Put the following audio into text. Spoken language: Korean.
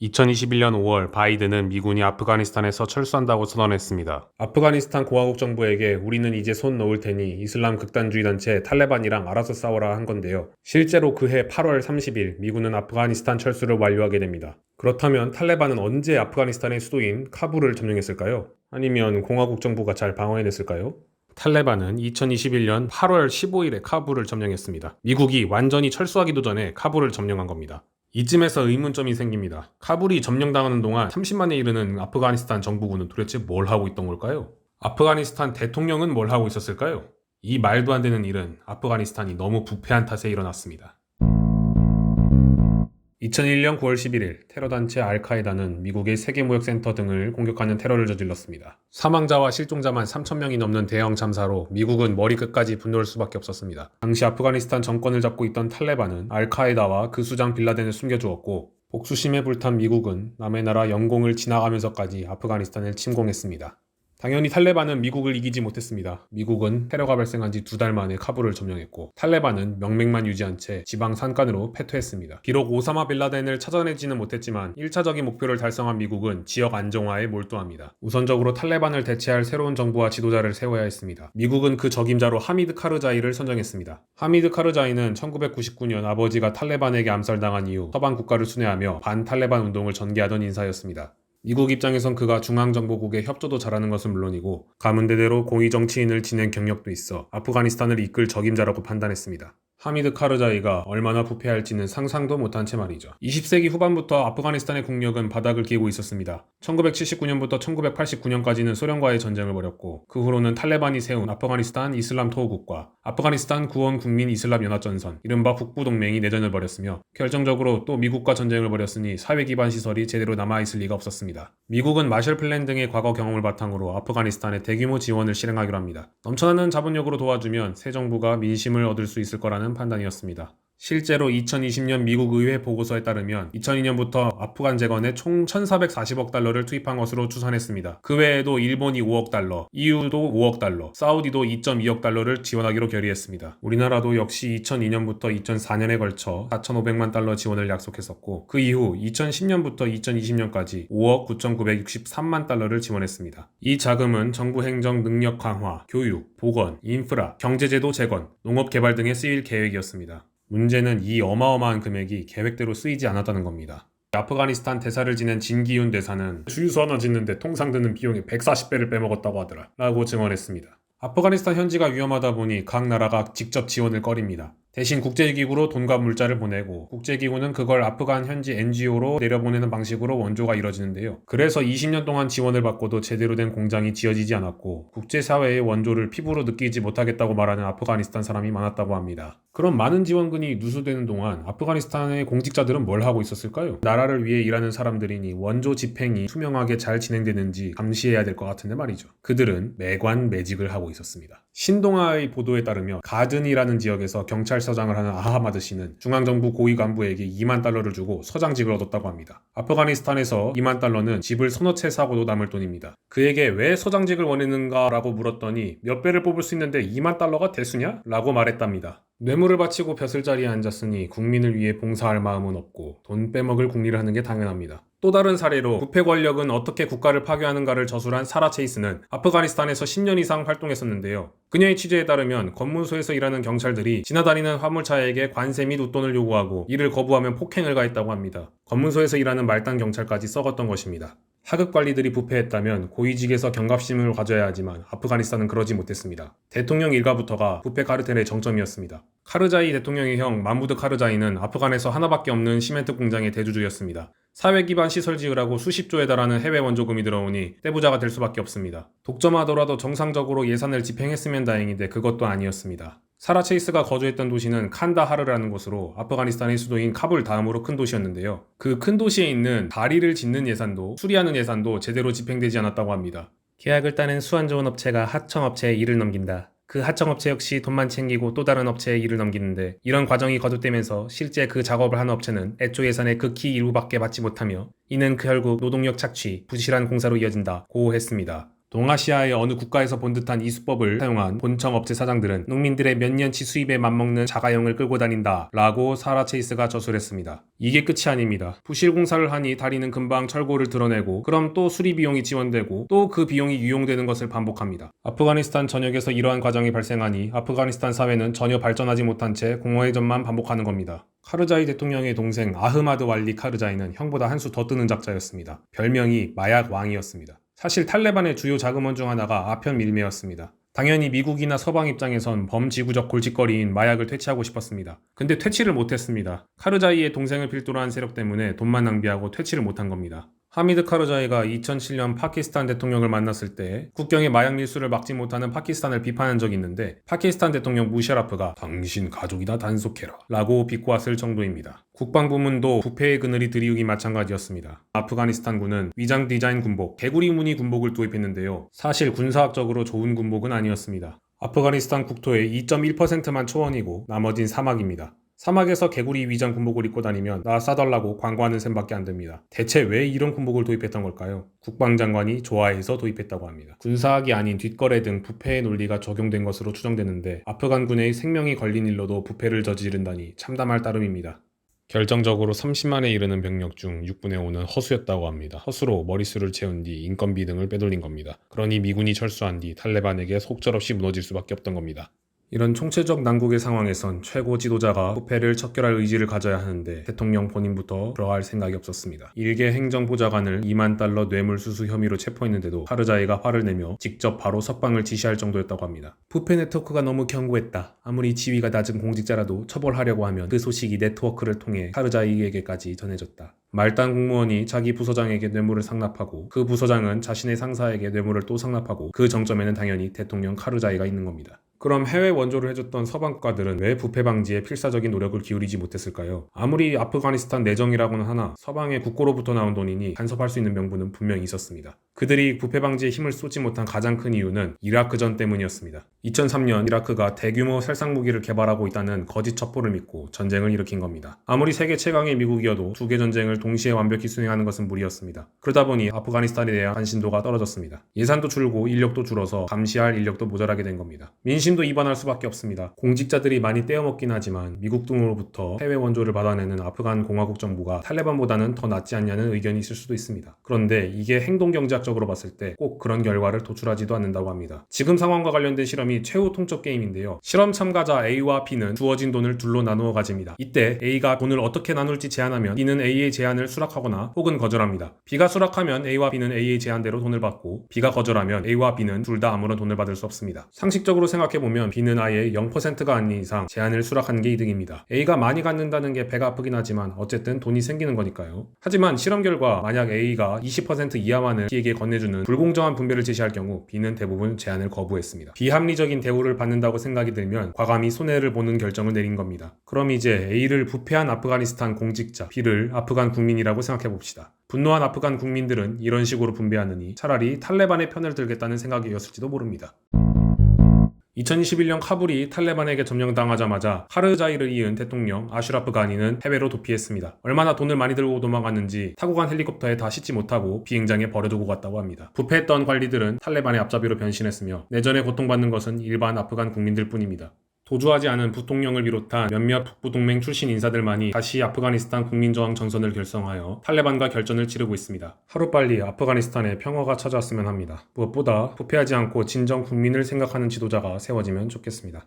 2021년 5월 바이든은 미군이 아프가니스탄에서 철수한다고 선언했습니다. 아프가니스탄 공화국 정부에게 우리는 이제 손 놓을 테니 이슬람 극단주의 단체 탈레반이랑 알아서 싸워라 한 건데요. 실제로 그해 8월 30일 미군은 아프가니스탄 철수를 완료하게 됩니다. 그렇다면 탈레반은 언제 아프가니스탄의 수도인 카불을 점령했을까요? 아니면 공화국 정부가 잘 방어해냈을까요? 탈레반은 2021년 8월 15일에 카불을 점령했습니다. 미국이 완전히 철수하기도 전에 카불을 점령한 겁니다. 이쯤에서 의문점이 생깁니다. 카불이 점령당하는 동안 30만에 이르는 아프가니스탄 정부군은 도대체 뭘 하고 있던 걸까요? 아프가니스탄 대통령은 뭘 하고 있었을까요? 이 말도 안 되는 일은 아프가니스탄이 너무 부패한 탓에 일어났습니다. 2001년 9월 11일 테러단체 알카에다는 미국의 세계무역센터 등을 공격하는 테러를 저질렀습니다. 사망자와 실종자만 3,000명이 넘는 대형 참사로 미국은 머리끝까지 분노할 수밖에 없었습니다. 당시 아프가니스탄 정권을 잡고 있던 탈레반은 알카에다와 그 수장 빌라덴을 숨겨주었고 복수심에 불탄 미국은 남의 나라 영공을 지나가면서까지 아프가니스탄을 침공했습니다. 당연히 탈레반은 미국을 이기지 못했습니다. 미국은 테러가 발생한 지 2달 만에 카불을 점령했고 탈레반은 명맥만 유지한 채 지방 산간으로 패퇴했습니다. 비록 오사마 빌라덴을 찾아내지는 못했지만 1차적인 목표를 달성한 미국은 지역 안정화에 몰두합니다. 우선적으로 탈레반을 대체할 새로운 정부와 지도자를 세워야 했습니다. 미국은 그 적임자로 하미드 카르자이를 선정했습니다. 하미드 카르자이는 1999년 아버지가 탈레반에게 암살당한 이후 서방 국가를 순회하며 반탈레반 운동을 전개하던 인사였습니다. 미국 입장에선 그가 중앙정보국의 협조도 잘하는 것은 물론이고 가문대대로 고위 정치인을 지낸 경력도 있어 아프가니스탄을 이끌 적임자라고 판단했습니다. 하미드 카르자이가 얼마나 부패할지는 상상도 못한 채 말이죠. 20세기 후반부터 아프가니스탄의 국력은 바닥을 기고 있었습니다. 1979년부터 1989년까지는 소련과의 전쟁을 벌였고 그 후로는 탈레반이 세운 아프가니스탄 이슬람 토호국과 아프가니스탄 구원 국민 이슬람 연합전선 이른바 북부동맹이 내전을 벌였으며 결정적으로 또 미국과 전쟁을 벌였으니 사회 기반 시설이 제대로 남아있을 리가 없었습니다. 미국은 마셜 플랜 등의 과거 경험을 바탕으로 아프가니스탄에 대규모 지원을 실행하기로 합니다. 넘쳐나는 자본력으로 도와주면 새 정부가 민심을 얻을 수 있을 거라는 판단이었습니다. 실제로 2020년 미국 의회 보고서에 따르면 2002년부터 아프간 재건에 총 1,440억 달러를 투입한 것으로 추산했습니다. 그 외에도 일본이 5억 달러, EU도 5억 달러, 사우디도 2.2억 달러를 지원하기로 결의했습니다. 우리나라도 역시 2002년부터 2004년에 걸쳐 4,500만 달러 지원을 약속했었고 그 이후 2010년부터 2020년까지 5억 9,963만 달러를 지원했습니다. 이 자금은 정부 행정 능력 강화, 교육, 보건, 인프라, 경제제도 재건, 농업 개발 등에 쓰일 계획이었습니다. 문제는 이 어마어마한 금액이 계획대로 쓰이지 않았다는 겁니다. 아프가니스탄 대사를 지낸 진기훈 대사는 주유소 하나 짓는데 통상 드는 비용의 140배를 빼먹었다고 하더라 라고 증언했습니다. 아프가니스탄 현지가 위험하다 보니 각 나라가 직접 지원을 꺼립니다. 대신 국제기구로 돈과 물자를 보내고 국제기구는 그걸 아프간 현지 NGO로 내려보내는 방식으로 원조가 이뤄지는데요. 그래서 20년 동안 지원을 받고도 제대로 된 공장이 지어지지 않았고 국제사회의 원조를 피부로 느끼지 못하겠다고 말하는 아프가니스탄 사람이 많았다고 합니다. 그럼 많은 지원금이 누수되는 동안 아프가니스탄의 공직자들은 뭘 하고 있었을까요? 나라를 위해 일하는 사람들이니 원조 집행이 투명하게 잘 진행되는지 감시해야 될 것 같은데 말이죠. 그들은 매관매직을 하고 있었습니다. 신동아의 보도에 따르면 가든이라는 지역에서 경찰서장을 하는 아하마드 씨는 중앙정부 고위 간부에게 2만 달러를 주고 서장직을 얻었다고 합니다. 아프가니스탄에서 2만 달러는 집을 서너 채 사고도 남을 돈입니다. 그에게 왜 서장직을 원했는가 라고 물었더니 몇 배를 뽑을 수 있는데 2만 달러가 대수냐? 라고 말했답니다. 뇌물을 바치고 벼슬자리에 앉았으니 국민을 위해 봉사할 마음은 없고 돈 빼먹을 궁리를 하는 게 당연합니다. 또 다른 사례로 부패 권력은 어떻게 국가를 파괴하는가를 저술한 사라 체이스는 아프가니스탄에서 10년 이상 활동했었는데요. 그녀의 취재에 따르면 검문소에서 일하는 경찰들이 지나다니는 화물차에게 관세 및 웃돈을 요구하고 이를 거부하면 폭행을 가했다고 합니다. 검문소에서 일하는 말단 경찰까지 썩었던 것입니다. 하급 관리들이 부패했다면 고위직에서 경각심을 가져야 하지만 아프가니스탄은 그러지 못했습니다. 대통령 일가부터가 부패 카르텔의 정점이었습니다. 카르자이 대통령의 형 마무드 카르자이는 아프간에서 하나밖에 없는 시멘트 공장의 대주주였습니다. 사회 기반 시설 지으라고 수십조에 달하는 해외 원조금이 들어오니 떼부자가 될 수밖에 없습니다. 독점하더라도 정상적으로 예산을 집행했으면 다행인데 그것도 아니었습니다. 사라 체이스가 거주했던 도시는 칸다하르라는 곳으로 아프가니스탄의 수도인 카불 다음으로 큰 도시였는데요. 그 큰 도시에 있는 다리를 짓는 예산도 수리하는 예산도 제대로 집행되지 않았다고 합니다. 계약을 따낸 수완 좋은 업체가 하청업체에 일을 넘긴다. 그 하청업체 역시 돈만 챙기고 또 다른 업체에 일을 넘기는데 이런 과정이 거듭되면서 실제 그 작업을 하는 업체는 애초 예산의 극히 일부밖에 받지 못하며 이는 결국 노동력 착취, 부실한 공사로 이어진다 고 했습니다. 동아시아의 어느 국가에서 본 듯한 이 수법을 사용한 본청 업체 사장들은 농민들의 몇 년치 수입에 맞먹는 자가용을 끌고 다닌다 라고 사라 체이스가 저술했습니다. 이게 끝이 아닙니다. 부실 공사를 하니 다리는 금방 철골을 드러내고 그럼 또 수리 비용이 지원되고 또 그 비용이 유용되는 것을 반복합니다. 아프가니스탄 전역에서 이러한 과정이 발생하니 아프가니스탄 사회는 전혀 발전하지 못한 채 공허해전만 반복하는 겁니다. 카르자이 대통령의 동생 아흐마드 왈리 카르자이는 형보다 한 수 더 뜨는 작자였습니다. 별명이 마약 왕이었습니다. 사실 탈레반의 주요 자금원 중 하나가 아편 밀매였습니다. 당연히 미국이나 서방 입장에선 범지구적 골칫거리인 마약을 퇴치하고 싶었습니다. 근데 퇴치를 못했습니다. 카르자이의 동생을 필두로 한 세력 때문에 돈만 낭비하고 퇴치를 못한 겁니다. 하미드 카르자이가 2007년 파키스탄 대통령을 만났을 때 국경의 마약 밀수를 막지 못하는 파키스탄을 비판한 적이 있는데 파키스탄 대통령 무샤라프가 당신 가족이다 단속해라 라고 비꼬았을 정도입니다. 국방부문도 부패의 그늘이 드리우기 마찬가지였습니다. 아프가니스탄군은 위장 디자인 군복, 개구리 무늬 군복을 도입했는데요. 사실 군사학적으로 좋은 군복은 아니었습니다. 아프가니스탄 국토의 2.1%만 초원이고 나머진 사막입니다. 사막에서 개구리 위장 군복을 입고 다니면 나 싸달라고 광고하는 셈밖에 안 됩니다. 대체 왜 이런 군복을 도입했던 걸까요? 국방장관이 좋아해서 도입했다고 합니다. 군사학이 아닌 뒷거래 등 부패의 논리가 적용된 것으로 추정되는데 아프간군의 생명이 걸린 일로도 부패를 저지른다니 참담할 따름입니다. 결정적으로 30만에 이르는 병력 중 6분의 5는 허수였다고 합니다. 허수로 머릿수를 채운 뒤 인건비 등을 빼돌린 겁니다. 그러니 미군이 철수한 뒤 탈레반에게 속절없이 무너질 수밖에 없던 겁니다. 이런 총체적 난국의 상황에선 최고 지도자가 부패를 척결할 의지를 가져야 하는데 대통령 본인부터 그러할 생각이 없었습니다. 일개 행정보좌관을 2만 달러 뇌물수수 혐의로 체포했는데도 카르자이가 화를 내며 직접 바로 석방을 지시할 정도였다고 합니다. 부패 네트워크가 너무 견고했다. 아무리 지위가 낮은 공직자라도 처벌하려고 하면 그 소식이 네트워크를 통해 카르자이에게까지 전해졌다. 말단 공무원이 자기 부서장에게 뇌물을 상납하고 그 부서장은 자신의 상사에게 뇌물을 또 상납하고 그 정점에는 당연히 대통령 카르자이가 있는 겁니다. 그럼 해외 원조를 해줬던 서방 국가들은 왜 부패 방지에 필사적인 노력을 기울이지 못했을까요? 아무리 아프가니스탄 내정이라고는 하나 서방의 국고로부터 나온 돈이니 간섭할 수 있는 명분은 분명히 있었습니다. 그들이 부패 방지에 힘을 쏟지 못한 가장 큰 이유는 이라크전 때문이었습니다. 2003년 이라크가 대규모 살상 무기를 개발하고 있다는 거짓 첩보를 믿고 전쟁을 일으킨 겁니다. 아무리 세계 최강의 미국이어도 두 개 전쟁을 동시에 완벽히 수행하는 것은 무리였습니다. 그러다 보니 아프가니스탄에 대한 관심도가 떨어졌습니다. 예산도 줄고 인력도 줄어서 감시할 인력도 모자라게 된 겁니다. 민심도 이반할 수밖에 없습니다. 공직자들이 많이 떼어먹긴 하지만 미국 등으로부터 해외 원조를 받아내는 아프간 공화국 정부가 탈레반보다는 더 낫지 않냐는 의견이 있을 수도 있습니다. 그런데 이게 행동경제학적으로 봤을 때 꼭 그런 결과를 도출하지도 않는다고 합니다. 지금 상황과 관련된 실험이 최후 통첩 게임인데요. 실험 참가자 A와 B는 주어진 돈을 둘로 나누어 가집니다. 이때 A가 돈을 어떻게 나눌지 제안하면 B는 A의 제안을 수락하거나 혹은 거절합니다. B가 수락하면 A와 B는 A의 제안대로 돈을 받고 B가 거절하면 A와 B는 둘 다 아무런 돈을 받을 수 없습니다. 상식적으로 생각해보면 B는 아예 0%가 아닌 이상 제안을 수락하는 게 이득입니다. A가 많이 갖는다는 게 배가 아프긴 하지만 어쨌든 돈이 생기는 거니까요. 하지만 실험 결과 만약 A가 20% 이하만을 B에게 건네주는 불공정한 분배를 제시할 경우 B는 대부분 제안을 거부했습니다. 비합리적인 대우를 받는다고 생각이 들면 과감히 손해를 보는 결정을 내린 겁니다. 그럼 이제 A를 부패한 아프가니스탄 공직자, B를 아프간 국민이라고 생각해봅시다. 분노한 아프간 국민들은 이런 식으로 분배하느니 차라리 탈레반의 편을 들겠다는 생각이었을지도 모릅니다. 2021년 카불이 탈레반에게 점령당하자마자 카르자이를 이은 대통령 아슈라프 가니는 해외로 도피했습니다. 얼마나 돈을 많이 들고 도망갔는지 타고 간 헬리콥터에 다 싣지 못하고 비행장에 버려두고 갔다고 합니다. 부패했던 관리들은 탈레반의 앞잡이로 변신했으며 내전에 고통받는 것은 일반 아프간 국민들 뿐입니다. 도주하지 않은 부통령을 비롯한 몇몇 북부동맹 출신 인사들만이 다시 아프가니스탄 국민저항 전선을 결성하여 탈레반과 결전을 치르고 있습니다. 하루빨리 아프가니스탄에 평화가 찾아왔으면 합니다. 무엇보다 부패하지 않고 진정 국민을 생각하는 지도자가 세워지면 좋겠습니다.